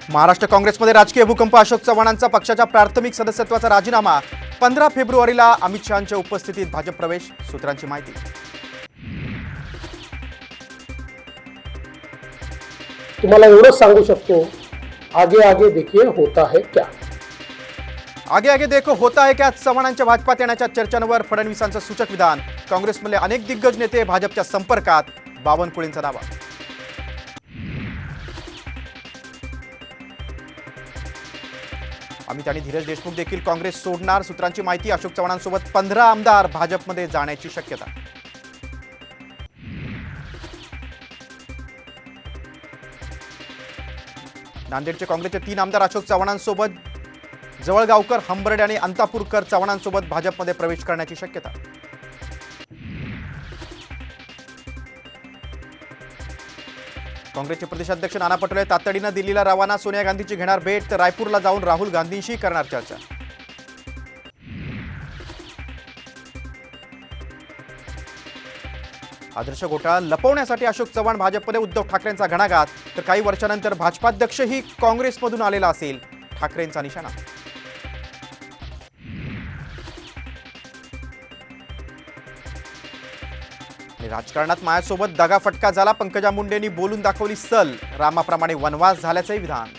महाराष्ट्र काँग्रेसमध्ये राजकीय भूकंप। अशोक चव्हाणांचा पक्षाच्या प्राथमिक सदस्यत्वाचा राजीनामा। 15 फेब्रुवारीला अमित शहांच्या उपस्थितीत भाजप प्रवेश। सूत्रांची माहिती। तुम्हाला एवढंच सांगू शकतो, आगे आगे देखिए होता है क्या। आगे आगे देखो होता है क्या। चव्हाणांच्या भाजपात येण्याच्या चर्चांवर फडणवीसांचं सूचक विधान। काँग्रेसमधले अनेक दिग्गज नेते भाजपच्या संपर्कात। बावनकुळेंचा दावा। अमित आणि धीरज देशमुख देखील काँग्रेस सोडणार। सूत्रांची माहिती। अशोक चव्हाणांसोबत 15 आमदार भाजपमध्ये जाण्याची शक्यता। नांदेडचे काँग्रेसचे 3 आमदार अशोक चव्हाणांसोबत जवळगावकर, हंबर्डे आणि अंतापूरकर चव्हाणांसोबत भाजपमध्ये प्रवेश करण्याची शक्यता। काँग्रेसचे प्रदेशाध्यक्ष नाना पटोले तातडीनं दिल्लीला रवाना। सोनिया गांधींची घेणार भेट, तर रायपूरला जाऊन राहुल गांधींशी करणार चर्चा। आदर्श घोटाळा लपवण्यासाठी अशोक चव्हाण भाजपमध्ये। उद्धव ठाकरेंचा घणाघात, तर काही वर्षानंतर भाजपाध्यक्षही काँग्रेसमधून आलेला असेल, ठाकरेंचा निशाणा। राजकारणात मायासोबत दगाफटका झाला। पंकजा मुंडेंनी बोलून दाखवली सल। रामाप्रमाणे वनवास झाल्याचंही विधान।